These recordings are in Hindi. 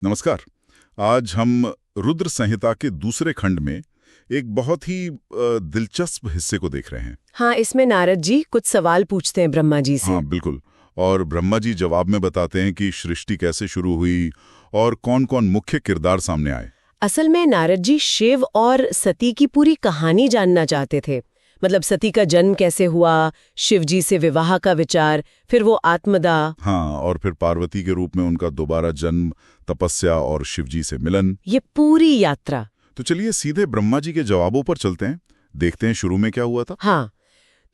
नमस्कार। आज हम रुद्र संहिता के दूसरे खंड में एक बहुत ही दिलचस्प हिस्से को देख रहे हैं। हाँ, इसमें नारद जी कुछ सवाल पूछते हैं ब्रह्मा जी से। हाँ बिल्कुल। और ब्रह्मा जी जवाब में बताते हैं कि सृष्टि कैसे शुरू हुई और कौन कौन मुख्य किरदार सामने आए। असल में नारद जी शिव और सती की पूरी कहानी जानना चाहते थे। मतलब सती का जन्म कैसे हुआ, शिव जी से विवाह का विचार, फिर वो आत्मदाह। हाँ, और फिर पार्वती के रूप में उनका दोबारा जन्म, तपस्या और शिव जी से मिलन। ये पूरी यात्रा। तो चलिए सीधे ब्रह्मा जी के जवाबों पर चलते हैं, देखते हैं शुरू में क्या हुआ था। हाँ,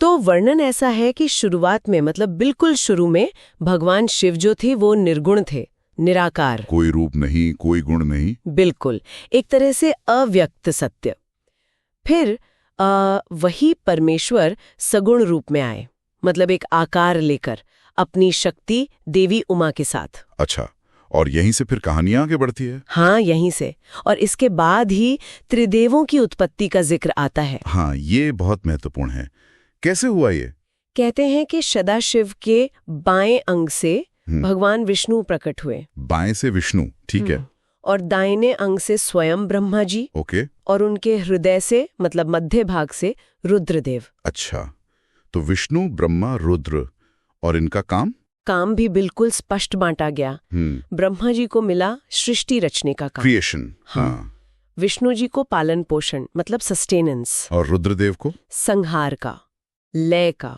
तो वर्णन ऐसा है कि शुरुआत में, मतलब बिल्कुल शुरू में, भगवान शिव जो थे वो निर्गुण थे, निराकार। कोई रूप नहीं, कोई गुण नहीं। बिल्कुल, एक तरह से अव्यक्त सत्य। फिर वही परमेश्वर सगुण रूप में आए, मतलब एक आकार लेकर, अपनी शक्ति देवी उमा के साथ। अच्छा, और यहीं से फिर कहानियां आगे बढ़ती है। हाँ, यहीं से। और इसके बाद ही त्रिदेवों की उत्पत्ति का जिक्र आता है। हाँ, ये बहुत महत्वपूर्ण है। कैसे हुआ ये? कहते हैं कि सदाशिव के बाएं अंग से भगवान विष्णु प्रकट हुए। बाएं से विष्णु, ठीक है। और दाहिने अंग से स्वयं ब्रह्मा जी। ओके। और उनके हृदय से, मतलब मध्य भाग से, रुद्रदेव। अच्छा, तो विष्णु, ब्रह्मा, रुद्र, और इनका काम भी बिल्कुल स्पष्ट बांटा गया। ब्रह्मा जी को मिला सृष्टि रचने का काम, क्रिएशन। हाँ। विष्णु जी को पालन पोषण, मतलब सस्टेनेंस। और रुद्रदेव को संहार का, लय का।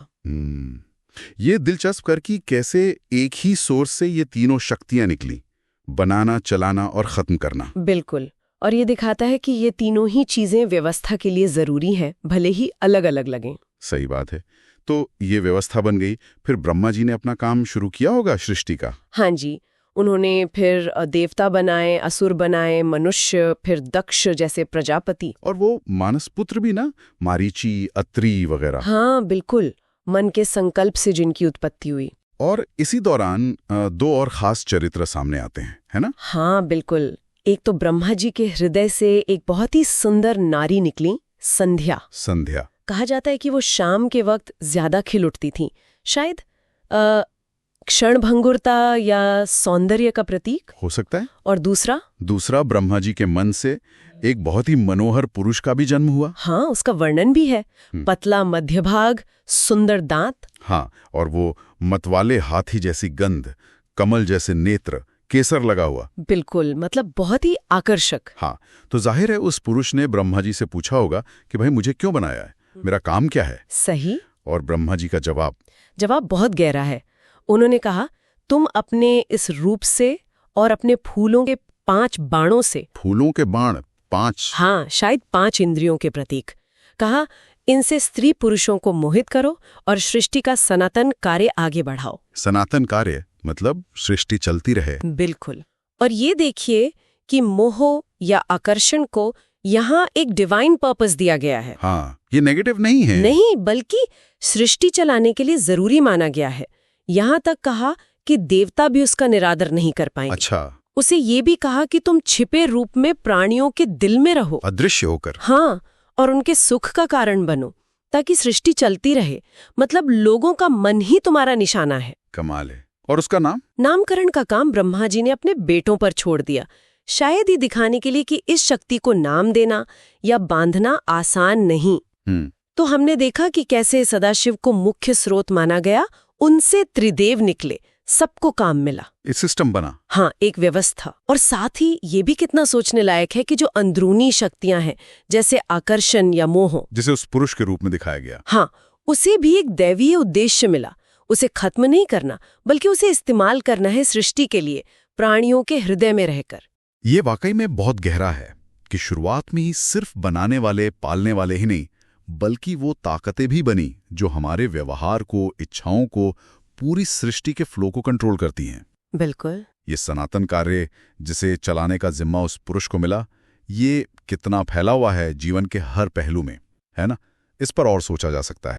ये दिलचस्प कर कि कैसे एक ही सोर्स से ये तीनों शक्तियां निकली, बनाना, चलाना और खत्म करना। बिल्कुल। और ये दिखाता है कि ये तीनों ही चीजें व्यवस्था के लिए जरूरी हैं, भले ही अलग अलग लगें। सही बात है। तो ये व्यवस्था बन गई, फिर ब्रह्मा जी ने अपना काम शुरू किया होगा सृष्टि का। हाँ जी, उन्होंने फिर देवता बनाए, असुर बनाए, मनुष्य, फिर दक्ष जैसे प्रजापति। और वो मानस पुत्र भी ना, मारीची, अत्रि वगैरह। हाँ बिल्कुल, मन के संकल्प से जिनकी उत्पत्ति हुई। और इसी दौरान दो और खास चरित्र सामने आते हैं, है ना? हाँ बिल्कुल। एक तो ब्रह्मा जी के हृदय से एक बहुत ही सुंदर नारी निकली, संध्या। संध्या। कहा जाता है कि वो शाम के वक्त ज्यादा खिल उठती थी, शायद क्षणभंगुरता या सौंदर्य का प्रतीक हो सकता है। और दूसरा ब्रह्मा जी के मन से एक बहुत ही मनोहर पुरुष का भी जन्म हुआ। हाँ, उसका वर्णन भी है। पतला मध्य भाग, सुंदर दांत। हाँ, और वो मतवाले हाथी जैसी गंध, कमल जैसे नेत्र, केसर लगा हुआ। बिल्कुल, मतलब बहुत ही आकर्षक। हाँ, तो जाहिर है उस पुरुष ने ब्रह्मा जी से पूछा होगा कि भाई मुझे क्यों बनाया है, मेरा काम क्या है। सही। और ब्रह्मा जी का जवाब बहुत गहरा है। उन्होंने कहा, तुम अपने इस रूप से और अपने फूलों के 5 बाणों से। फूलों के बाण 5? हाँ, शायद 5 इंद्रियों के प्रतीक। कहा, इनसे स्त्री पुरुषों को मोहित करो और सृष्टि का सनातन कार्य आगे बढ़ाओ। सनातन कार्य मतलब सृष्टि चलती रहे। बिल्कुल। और ये देखिए कि मोह या आकर्षण को यहाँ एक डिवाइन पर्पस दिया गया है। हाँ, ये नेगेटिव नहीं है। नहीं, बल्कि सृष्टि चलाने के लिए जरूरी माना गया है। यहाँ तक कहा कि देवता भी उसका निरादर नहीं कर पाएंगे। अच्छा। उसे ये भी कहा कि तुम छिपे रूप में प्राणियों के दिल में रहो, अदृश्य होकर। हाँ, और उनके सुख का कारण बनो, ताकि सृष्टि चलती रहे। मतलब लोगों का मन ही तुम्हारा निशाना है। कमाल है। और उसका नामकरण का काम ब्रह्मा जी ने अपने बेटों पर छोड़ दिया, शायद ये दिखाने के लिए कि इस शक्ति को नाम देना या बांधना आसान नहीं। तो हमने देखा कि कैसे सदाशिव को मुख्य स्रोत माना गया, उनसे त्रिदेव निकले, सबको काम मिला, एक सिस्टम बना। हाँ, एक व्यवस्था। और साथ ही ये भी कितना सोचने लायक है कि जो अंदरूनी शक्तियां हैं, जैसे आकर्षण या मोह, जिसे उस पुरुष के रूप में दिखाया गया, हाँ, उसे भी एक दैवीय उद्देश्य मिला। उसे खत्म नहीं करना, बल्कि उसे इस्तेमाल करना है सृष्टि के लिए, प्राणियों के हृदय में रहकर। ये वाकई में बहुत गहरा है कि शुरुआत में ही सिर्फ बनाने वाले, पालने वाले ही नहीं, बल्कि वो ताकतें भी बनी जो हमारे व्यवहार को, इच्छाओं को, पूरी सृष्टि के फ्लो को कंट्रोल करती हैं। बिल्कुल। ये सनातन कार्य जिसे चलाने का जिम्मा उस पुरुष को मिला, ये कितना फैला हुआ है जीवन के हर पहलू में, है ना? इस पर और सोचा जा सकता है।